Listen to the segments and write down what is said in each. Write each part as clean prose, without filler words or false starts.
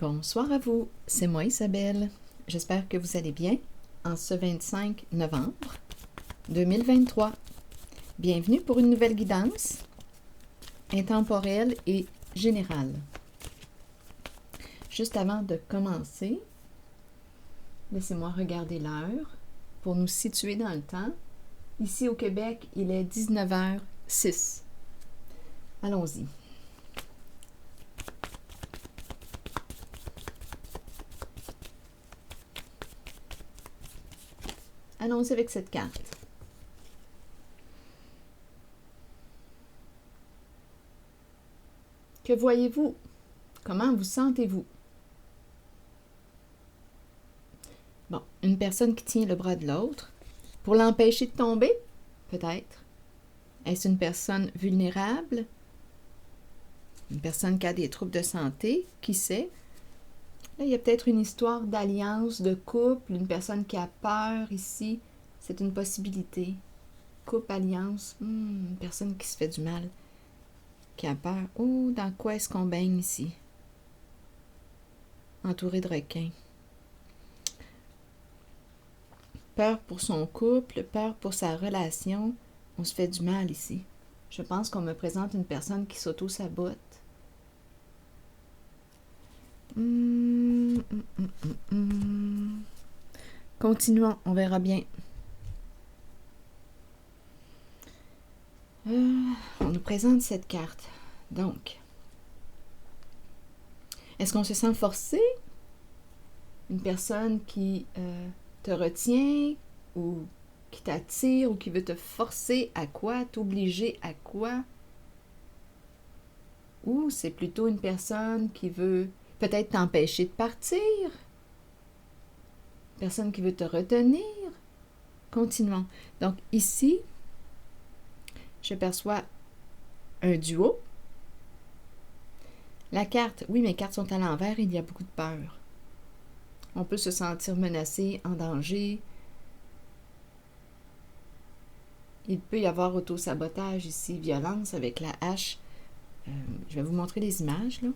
Bonsoir à vous, c'est moi Isabelle. J'espère que vous allez bien en ce 25 novembre 2023. Bienvenue pour une nouvelle guidance intemporelle et générale. Juste avant de commencer, laissez-moi regarder l'heure pour nous situer dans le temps. Ici au Québec, il est 19h06. Allons-y. Allons-y avec cette carte. Que voyez-vous? Comment vous sentez-vous? Bon, une personne qui tient le bras de l'autre pour l'empêcher de tomber? Peut-être. Est-ce une personne vulnérable? Une personne qui a des troubles de santé? Qui sait? Là, il y a peut-être une histoire d'alliance, de couple, une personne qui a peur ici. C'est une possibilité. Couple, alliance, une personne qui se fait du mal, qui a peur. Oh, dans quoi est-ce qu'on baigne ici? Entouré de requins. Peur pour son couple, peur pour sa relation. On se fait du mal ici. Je pense qu'on me présente une personne qui s'auto-sabote. Continuons, on verra bien. On nous présente cette carte. Donc, est-ce qu'on se sent forcé? Une personne qui te retient ou qui t'attire ou qui veut te forcer à quoi? T'obliger à quoi? Ou c'est plutôt une personne qui veut peut-être t'empêcher de partir? Personne qui veut te retenir? Continuons. Donc ici, je perçois un duo. La carte, oui, mes cartes sont à l'envers, il y a beaucoup de peur. On peut se sentir menacé, en danger. Il peut y avoir auto-sabotage ici, violence avec la hache. Je vais vous montrer les images, là.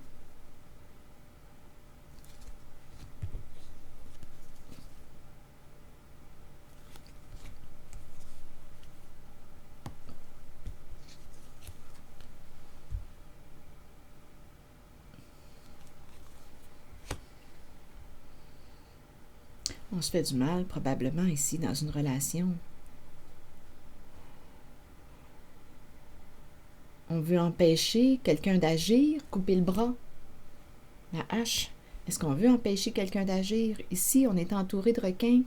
On se fait du mal, probablement, ici, dans une relation. On veut empêcher quelqu'un d'agir, couper le bras. La hache. Est-ce qu'on veut empêcher quelqu'un d'agir? Ici, on est entouré de requins.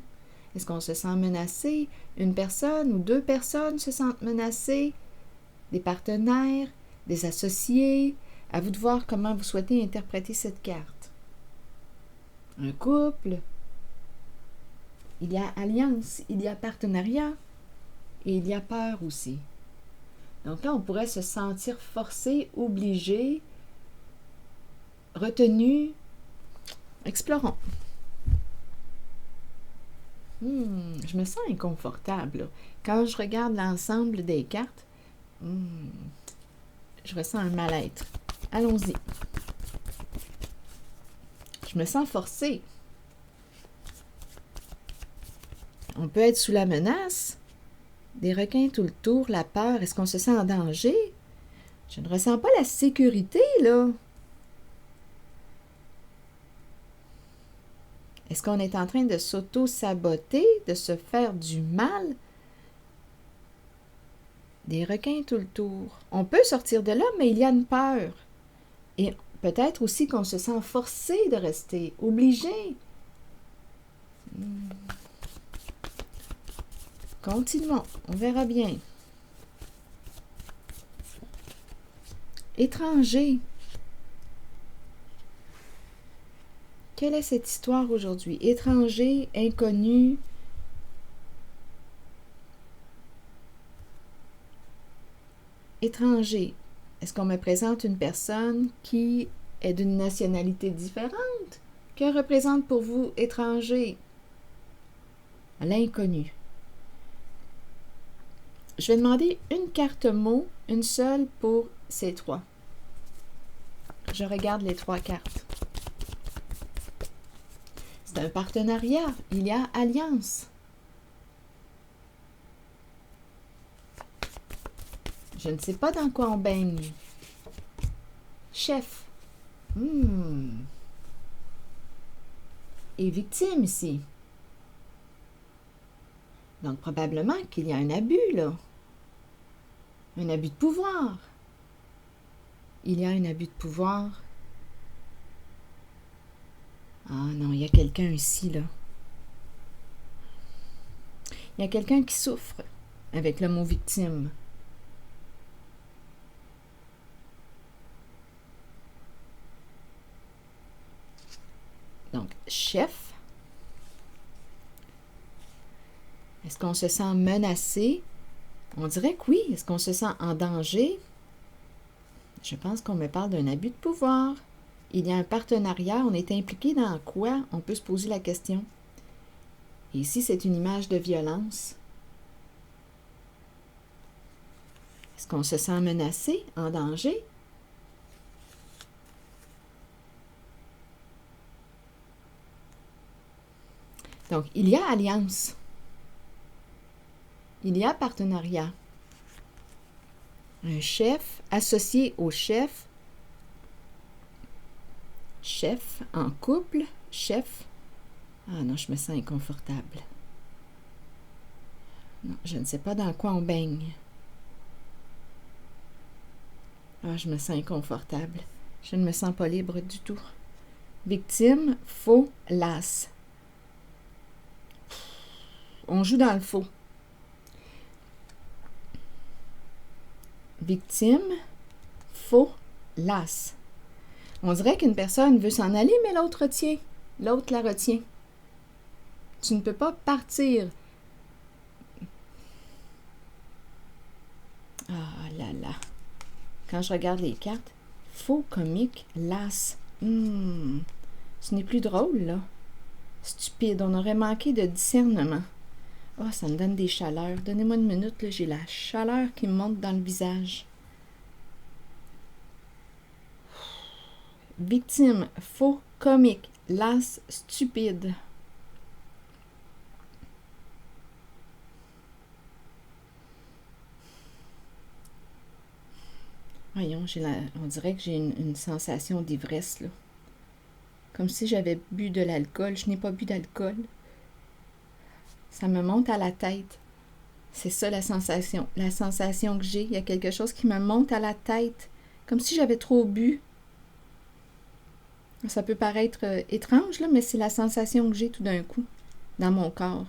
Est-ce qu'on se sent menacé? Une personne ou deux personnes se sentent menacées? Des partenaires? Des associés? À vous de voir comment vous souhaitez interpréter cette carte. Un couple? Il y a alliance, il y a partenariat et il y a peur aussi. Donc là, on pourrait se sentir forcé, obligé, retenu. Explorons. Je me sens inconfortable, là. Quand je regarde l'ensemble des cartes, je ressens un mal-être. Allons-y. Je me sens forcée. On peut être sous la menace. Des requins tout le tour, la peur. Est-ce qu'on se sent en danger? Je ne ressens pas la sécurité, là. Est-ce qu'on est en train de s'auto-saboter, de se faire du mal? Des requins tout le tour. On peut sortir de là, mais il y a une peur. Et peut-être aussi qu'on se sent forcé de rester, obligé. Continuons, on verra bien. Étranger. Quelle est cette histoire aujourd'hui? Étranger, inconnu. Étranger. Est-ce qu'on me présente une personne qui est d'une nationalité différente? Que représente pour vous étranger? L'inconnu. Je vais demander une carte mot, une seule pour ces trois. Je regarde les trois cartes. C'est un partenariat. Il y a alliance. Je ne sais pas dans quoi on baigne. Chef. Et victime ici. Donc, probablement qu'il y a un abus, là. Un abus de pouvoir. Il y a un abus de pouvoir. Ah non, il y a quelqu'un ici, là. Il y a quelqu'un qui souffre avec le mot victime. Donc, chef. Est-ce qu'on se sent menacé? On dirait que oui. Est-ce qu'on se sent en danger? Je pense qu'on me parle d'un abus de pouvoir. Il y a un partenariat. On est impliqué dans quoi? On peut se poser la question. Et ici, c'est une image de violence. Est-ce qu'on se sent menacé, en danger? Donc, il y a alliance. Il y a partenariat. Un chef associé au chef. Chef en couple. Chef. Ah non, je me sens inconfortable. Non, je ne sais pas dans quoi on baigne. Ah, je me sens inconfortable. Je ne me sens pas libre du tout. Victime, faux, las. On joue dans le faux. Victime, faux, las. On dirait qu'une personne veut s'en aller, mais l'autre retient. L'autre la retient. Tu ne peux pas partir. Ah là là. Quand je regarde les cartes, faux, comique, las. Ce n'est plus drôle, là. Stupide, on aurait manqué de discernement. Oh, ça me donne des chaleurs. Donnez-moi une minute, là, j'ai la chaleur qui me monte dans le visage. Victime, faux, comique, las, stupide. Voyons, on dirait que j'ai une sensation d'ivresse, là. Comme si j'avais bu de l'alcool. Je n'ai pas bu d'alcool. Ça me monte à la tête. C'est ça la sensation. La sensation que j'ai. Il y a quelque chose qui me monte à la tête. Comme si j'avais trop bu. Ça peut paraître étrange, là, mais c'est la sensation que j'ai tout d'un coup dans mon corps.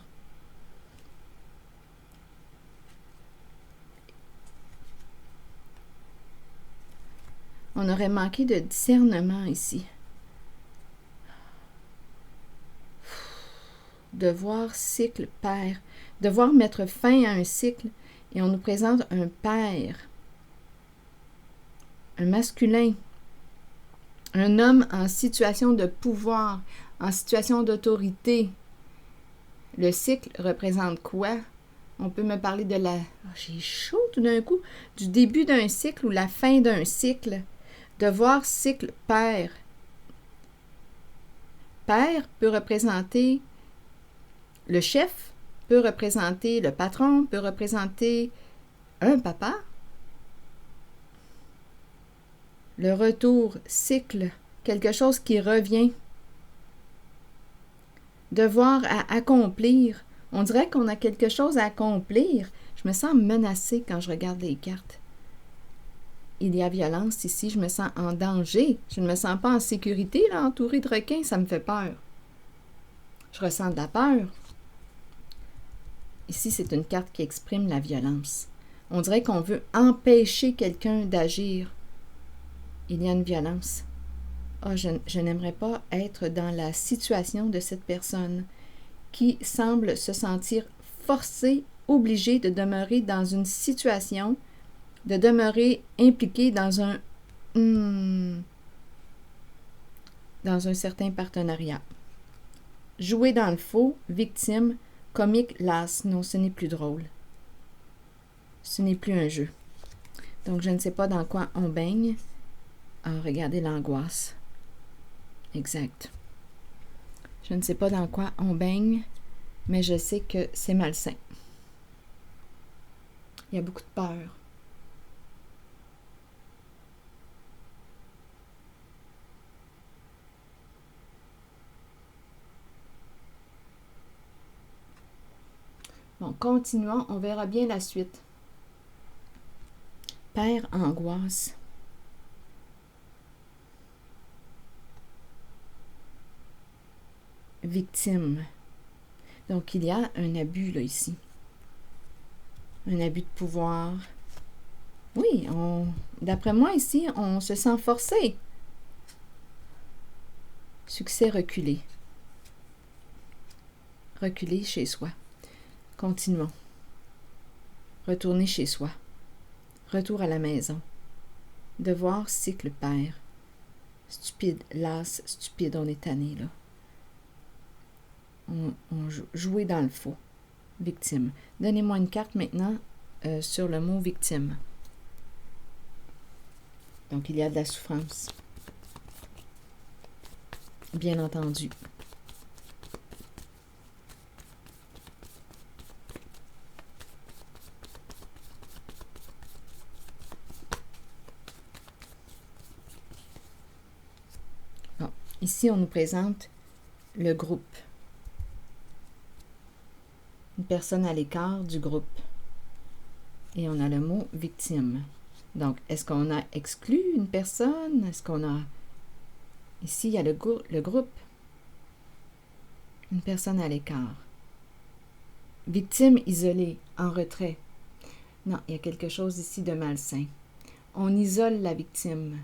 On aurait manqué de discernement ici. Devoir cycle père. Devoir mettre fin à un cycle. Et on nous présente un père. Un masculin. Un homme en situation de pouvoir, en situation d'autorité. Le cycle représente quoi? On peut me parler de la... Oh, j'ai chaud tout d'un coup. Du début d'un cycle ou la fin d'un cycle. Devoir cycle père. Père peut représenter le chef, peut représenter le patron, peut représenter un papa. Le retour, cycle, quelque chose qui revient. Devoir à accomplir. On dirait qu'on a quelque chose à accomplir. Je me sens menacée quand je regarde les cartes. Il y a violence ici, je me sens en danger. Je ne me sens pas en sécurité, là, entourée de requins, ça me fait peur. Je ressens de la peur. Ici, c'est une carte qui exprime la violence. On dirait qu'on veut empêcher quelqu'un d'agir. Il y a une violence. Ah, je n'aimerais pas être dans la situation de cette personne qui semble se sentir forcée, obligée de demeurer dans une situation, de demeurer impliquée dans un certain partenariat. Jouer dans le faux, victime, comique, las. Non, ce n'est plus drôle. Ce n'est plus un jeu. Donc, je ne sais pas dans quoi on baigne. Ah, regardez l'angoisse. Exact. Je ne sais pas dans quoi on baigne, mais je sais que c'est malsain. Il y a beaucoup de peur. Bon, continuons, on verra bien la suite. Père angoisse. Victime. Donc, il y a un abus là ici. Un abus de pouvoir. Oui, d'après moi ici, on se sent forcé. Succès reculé. Reculer chez soi. Continuons. Retourner chez soi. Retour à la maison. Devoir cycle père. Stupide, las, stupide, on est tanné là. On jouait dans le faux. Victime. Donnez-moi une carte maintenant sur le mot victime. Donc, il y a de la souffrance. Bien entendu. Bon. Ici, on nous présente le groupe. Une personne à l'écart du groupe. Et on a le mot victime. Donc, est-ce qu'on a exclu une personne? Est-ce qu'on a... Ici, il y a le groupe. Une personne à l'écart. Victime isolée, en retrait. Non, il y a quelque chose ici de malsain. On isole la victime.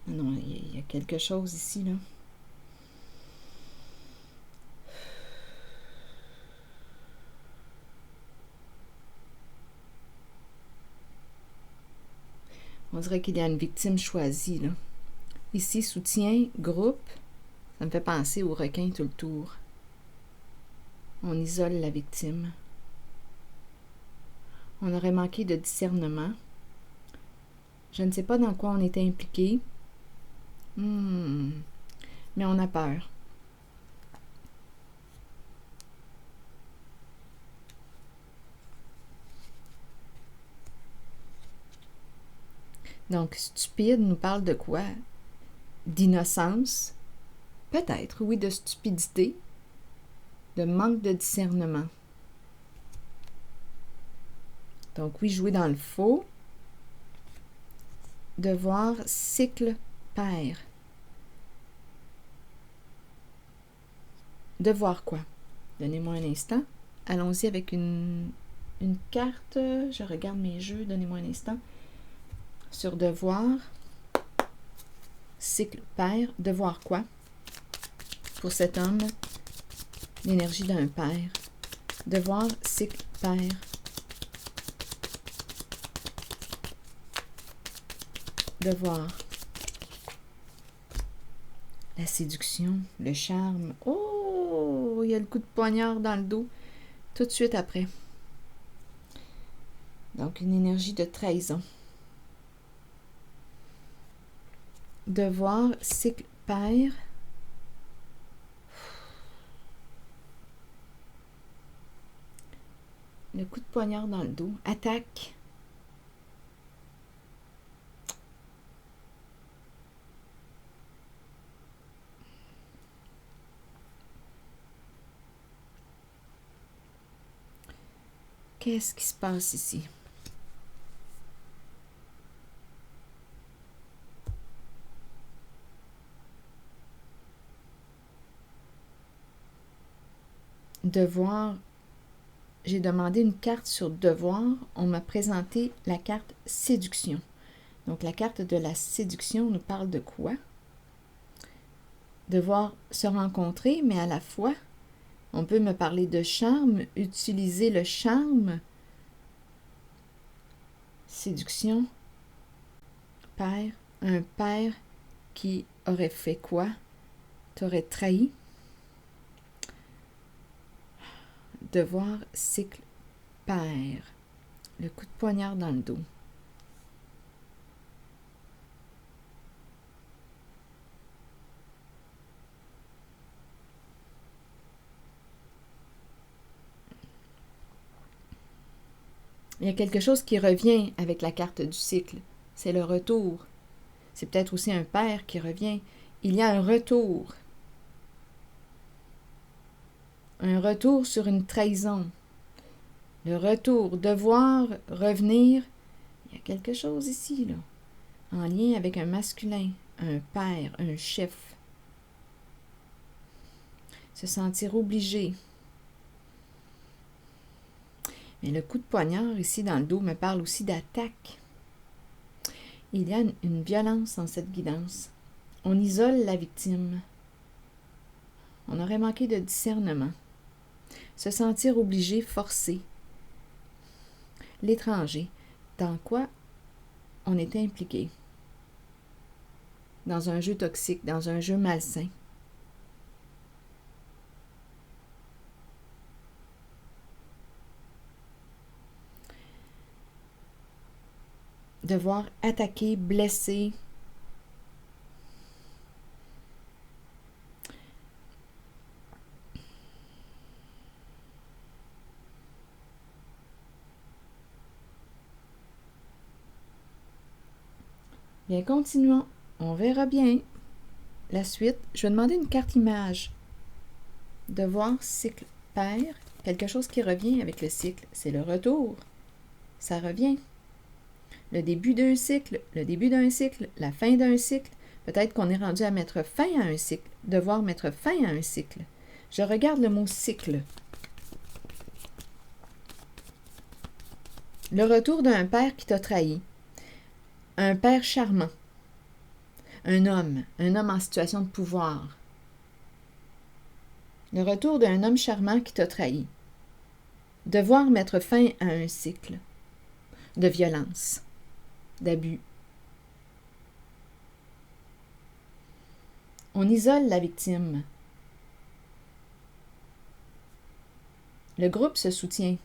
Non, il y a quelque chose ici, là. On dirait qu'il y a une victime choisie, là. Ici, soutien, groupe, ça me fait penser au requin tout le tour. On isole la victime. On aurait manqué de discernement. Je ne sais pas dans quoi on était impliqué. Mais on a peur. Donc, stupide nous parle de quoi? D'innocence. Peut-être, oui, de stupidité. De manque de discernement. Donc, oui, jouer dans le faux. Devoir, cycle, père. Devoir quoi? Donnez-moi un instant. Allons-y avec une carte. Je regarde mes jeux. Donnez-moi un instant. Sur devoir, cycle, père. Devoir quoi? Pour cet homme, l'énergie d'un père. Devoir, cycle, père. Devoir. La séduction, le charme. Oh, il y a le coup de poignard dans le dos. Tout de suite après. Donc, une énergie de trahison. Devoir, cycle, père. Le coup de poignard dans le dos. Attaque. Qu'est-ce qui se passe ici? Devoir. J'ai demandé une carte sur devoir. On m'a présenté la carte séduction. Donc, la carte de la séduction nous parle de quoi? Devoir se rencontrer, mais à la fois, on peut me parler de charme, utiliser le charme. Séduction. Père. Un père qui aurait fait quoi? T'aurais trahi. Devoir, cycle, père. Le coup de poignard dans le dos. Il y a quelque chose qui revient avec la carte du cycle. C'est le retour. C'est peut-être aussi un père qui revient. Il y a un retour. Un retour sur une trahison. Le retour, devoir revenir. Il y a quelque chose ici, là, en lien avec un masculin, un père, un chef. Se sentir obligé. Mais le coup de poignard ici dans le dos me parle aussi d'attaque. Il y a une violence dans cette guidance. On isole la victime. On aurait manqué de discernement. Se sentir obligé, forcé. L'étranger. Dans quoi on était impliqué? Dans un jeu toxique, dans un jeu malsain. Devoir attaquer, blesser. Bien, continuons. On verra bien la suite. Je vais demander une carte image. Devoir, cycle, père. Quelque chose qui revient avec le cycle. C'est le retour. Ça revient. Le début d'un cycle, la fin d'un cycle. Peut-être qu'on est rendu à mettre fin à un cycle. Devoir mettre fin à un cycle. Je regarde le mot cycle. Le retour d'un père qui t'a trahi. Un père charmant. Un homme en situation de pouvoir. Le retour d'un homme charmant qui t'a trahi. Devoir mettre fin à un cycle de violence, d'abus. On isole la victime. Le groupe se soutient.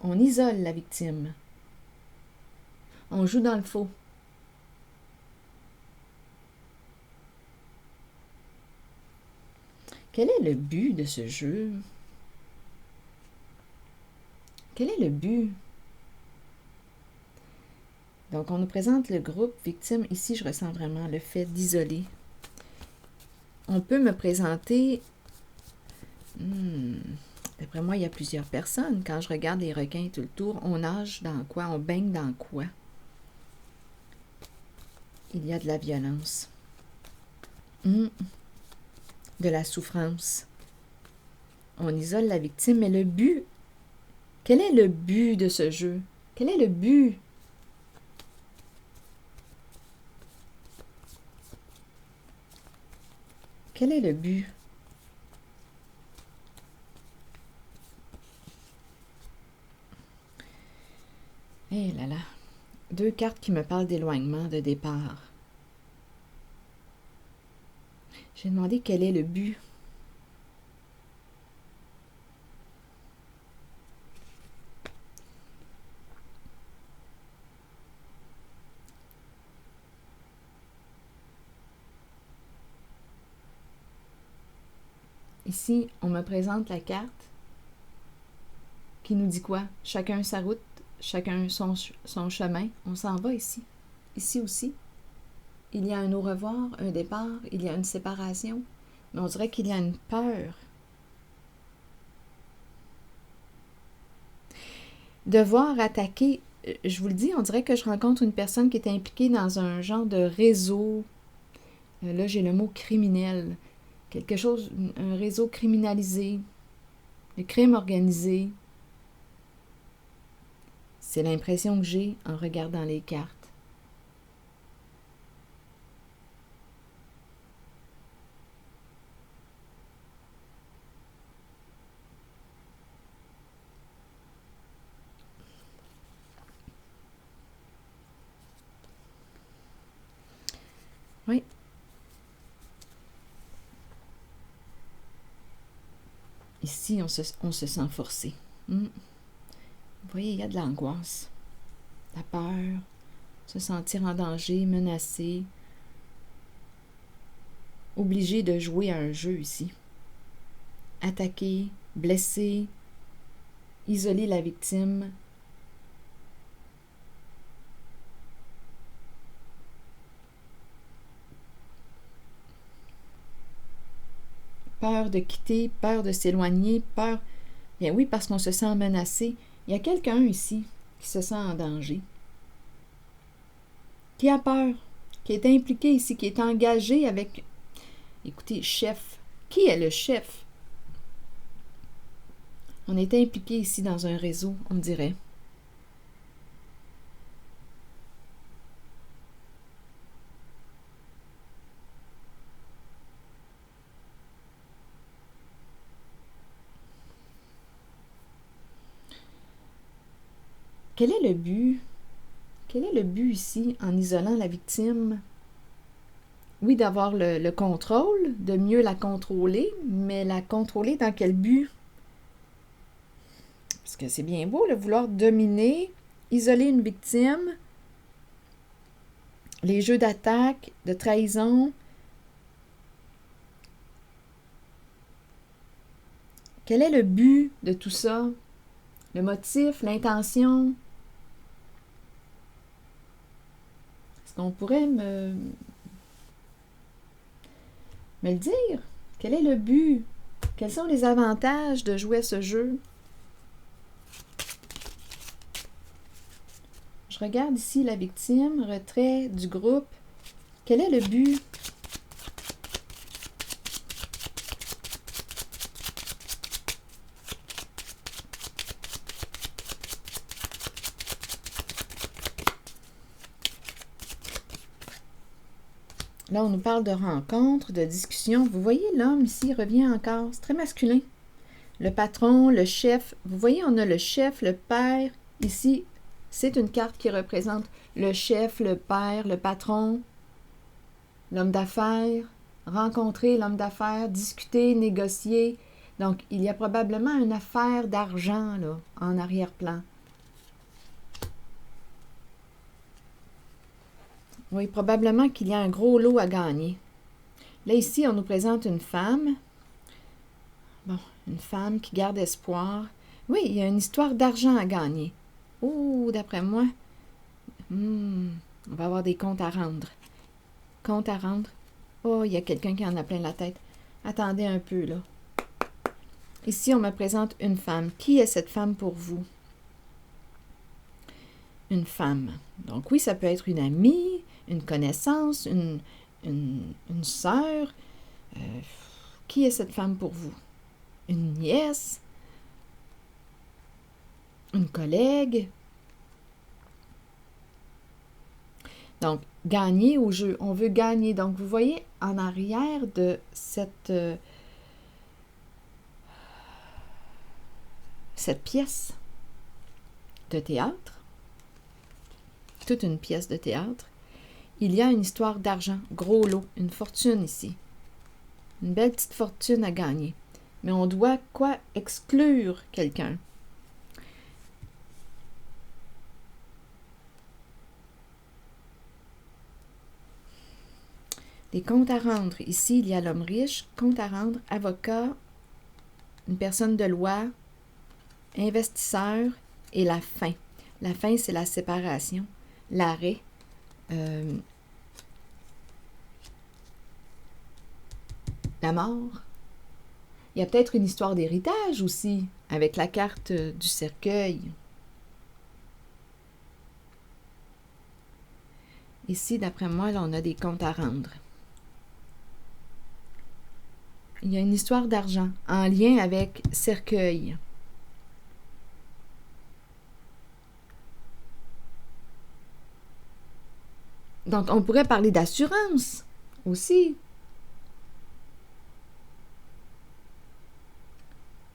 On isole la victime. On joue dans le faux. Quel est le but de ce jeu? Quel est le but? Donc, on nous présente le groupe victime. Ici, je ressens vraiment le fait d'isoler. On peut me présenter... D'après moi, il y a plusieurs personnes. Quand je regarde les requins tout le tour, on nage dans quoi? On baigne dans quoi? Il y a de la violence. De la souffrance. On isole la victime, mais le but... Quel est le but de ce jeu? Quel est le but? Quel est le but? Eh là là, 2 cartes qui me parlent d'éloignement, de départ. J'ai demandé quel est le but. Ici, on me présente la carte qui nous dit quoi? Chacun sa route, chacun son chemin. On s'en va ici. Ici aussi. Il y a un au revoir, un départ, il y a une séparation. Mais on dirait qu'il y a une peur. Devoir attaquer, je vous le dis, on dirait que je rencontre une personne qui est impliquée dans un genre de réseau. Là, j'ai le mot criminel. Quelque chose, un réseau criminalisé, le crime organisé. C'est l'impression que j'ai en regardant les cartes. Oui. Ici, on se sent forcé. Vous voyez, il y a de l'angoisse, la peur, se sentir en danger, menacé, obligé de jouer à un jeu ici. Attaquer, blesser, isoler la victime, peur de quitter, peur de s'éloigner, peur... Bien oui, parce qu'on se sent menacé. Il y a quelqu'un ici qui se sent en danger, qui a peur, qui est impliqué ici, qui est engagé avec... Écoutez, chef. Qui est le chef? On est impliqué ici dans un réseau, on dirait. Quel est le but? Quel est le but ici en isolant la victime? Oui, d'avoir le contrôle, de mieux la contrôler, mais la contrôler dans quel but? Parce que c'est bien beau, le vouloir dominer, isoler une victime, les jeux d'attaque, de trahison. Quel est le but de tout ça? Le motif, l'intention? Est-ce qu'on pourrait me le dire? Quel est le but? Quels sont les avantages de jouer à ce jeu? Je regarde ici la victime, retrait du groupe. Quel est le but? Là, on nous parle de rencontres, de discussions. Vous voyez, l'homme ici revient encore. C'est très masculin. Le patron, le chef. Vous voyez, on a le chef, le père. Ici, c'est une carte qui représente le chef, le père, le patron, l'homme d'affaires. Rencontrer l'homme d'affaires, discuter, négocier. Donc, il y a probablement une affaire d'argent là, en arrière-plan. Oui, probablement qu'il y a un gros lot à gagner. Là, ici, on nous présente une femme. Bon, une femme qui garde espoir. Oui, il y a une histoire d'argent à gagner. Oh, d'après moi, on va avoir des comptes à rendre. Comptes à rendre. Oh, il y a quelqu'un qui en a plein la tête. Attendez un peu, là. Ici, on me présente une femme. Qui est cette femme pour vous? Une femme. Donc oui, ça peut être une amie, une connaissance, une sœur. Qui est cette femme pour vous? Une nièce? Une collègue? Donc, gagner au jeu. On veut gagner. Donc, vous voyez, en arrière de cette pièce de théâtre, toute une pièce de théâtre, il y a une histoire d'argent, gros lot, une fortune ici. Une belle petite fortune à gagner. Mais on doit quoi? Exclure quelqu'un. Des comptes à rendre. Ici, il y a l'homme riche, compte à rendre, avocat, une personne de loi, investisseur et la fin. La fin, c'est la séparation, l'arrêt. La mort. Il y a peut-être une histoire d'héritage aussi, avec la carte du cercueil. Ici, d'après moi, là, on a des comptes à rendre. Il y a une histoire d'argent en lien avec cercueil. Donc, on pourrait parler d'assurance aussi.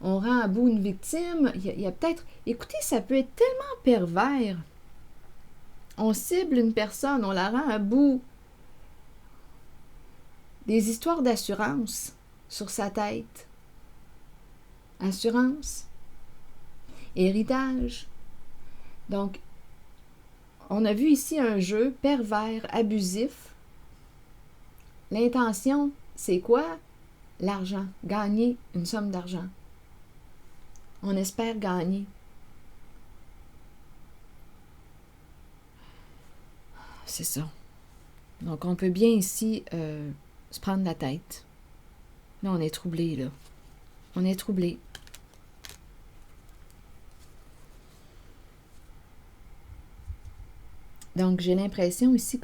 On rend à bout une victime. Il y a peut-être... Écoutez, ça peut être tellement pervers. On cible une personne, on la rend à bout. Des histoires d'assurance sur sa tête. Assurance. Héritage. Donc, on a vu ici un jeu pervers, abusif. L'intention, c'est quoi? L'argent. Gagner une somme d'argent. On espère gagner. C'est ça. Donc, on peut bien ici se prendre la tête. Là, on est troublé, là. On est troublé. Donc, j'ai l'impression ici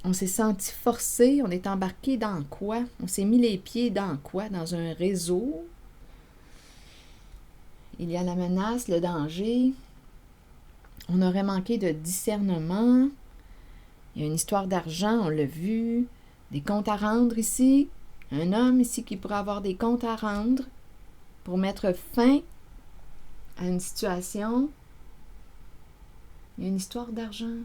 on s'est senti forcé, on est embarqué dans quoi? On s'est mis les pieds dans quoi? Dans un réseau. Il y a la menace, le danger. On aurait manqué de discernement. Il y a une histoire d'argent, on l'a vu. Des comptes à rendre ici. Un homme ici qui pourrait avoir des comptes à rendre pour mettre fin à une situation. Il y a une histoire d'argent.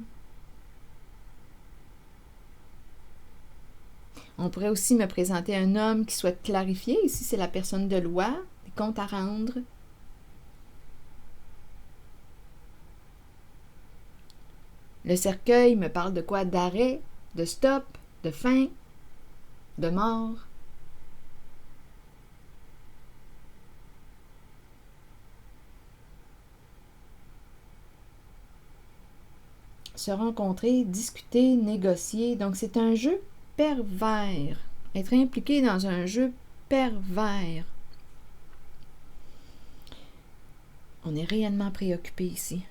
On pourrait aussi me présenter un homme qui souhaite clarifier. Ici, c'est la personne de loi, des comptes à rendre. Le cercueil me parle de quoi? D'arrêt, de stop, de fin, de mort. Se rencontrer, discuter, négocier. Donc, c'est un jeu pervers. Être impliqué dans un jeu pervers. On est réellement préoccupé ici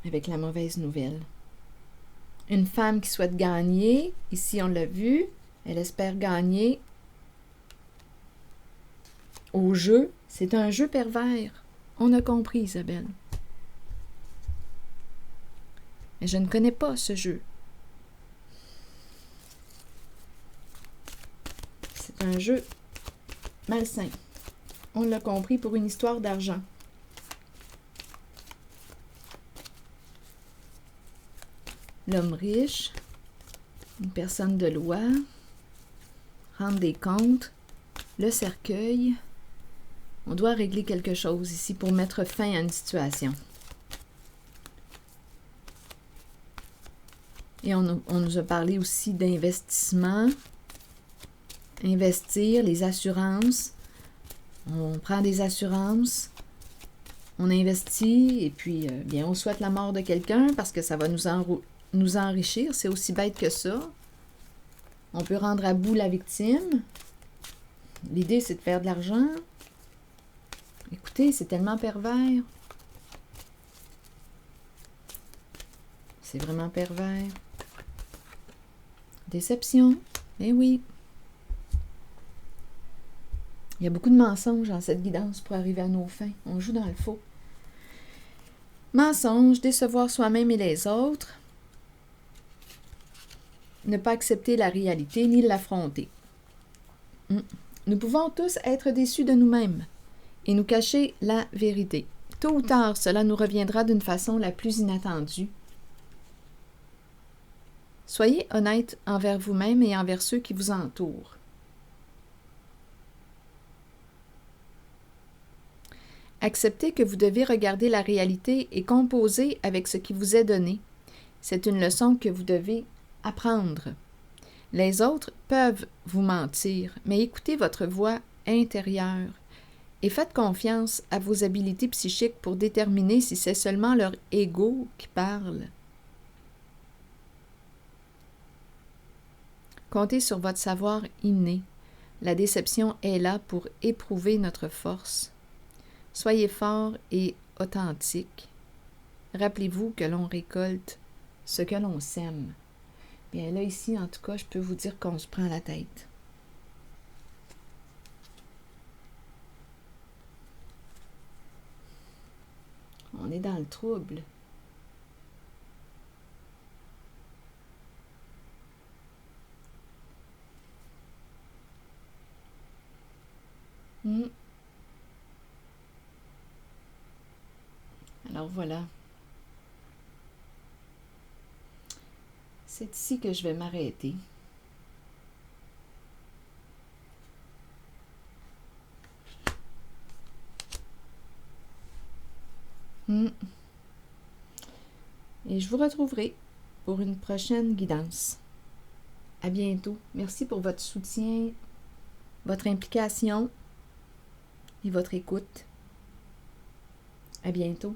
avec la mauvaise nouvelle. Une femme qui souhaite gagner, ici on l'a vu, elle espère gagner au jeu. C'est un jeu pervers. On a compris, Isabelle. Mais je ne connais pas ce jeu. C'est un jeu malsain. On l'a compris pour une histoire d'argent. L'homme riche, une personne de loi, rendre des comptes, le cercueil. On doit régler quelque chose ici pour mettre fin à une situation. Et on nous a parlé aussi d'investissement, investir, les assurances. On prend des assurances, on investit et puis bien on souhaite la mort de quelqu'un parce que ça va nous enrichir. C'est aussi bête que ça. On peut rendre à bout la victime. L'idée, c'est de faire de l'argent. Écoutez, c'est tellement pervers. C'est vraiment pervers. Déception. Eh oui. Il y a beaucoup de mensonges dans cette guidance pour arriver à nos fins. On joue dans le faux. Mensonge, décevoir soi-même et les autres. Ne pas accepter la réalité ni l'affronter. Nous pouvons tous être déçus de nous-mêmes et nous cacher la vérité. Tôt ou tard, cela nous reviendra d'une façon la plus inattendue. Soyez honnête envers vous-même et envers ceux qui vous entourent. Acceptez que vous devez regarder la réalité et composer avec ce qui vous est donné. C'est une leçon que vous devez apprendre. Les autres peuvent vous mentir, mais écoutez votre voix intérieure et faites confiance à vos habiletés psychiques pour déterminer si c'est seulement leur ego qui parle. Comptez sur votre savoir inné. La déception est là pour éprouver notre force. Soyez fort et authentique. Rappelez-vous que l'on récolte ce que l'on sème. Bien là, ici, en tout cas, je peux vous dire qu'on se prend la tête. On est dans le trouble. Alors voilà. C'est ici que je vais m'arrêter. Et je vous retrouverai pour une prochaine guidance. À bientôt. Merci pour votre soutien, votre implication et votre écoute. À bientôt.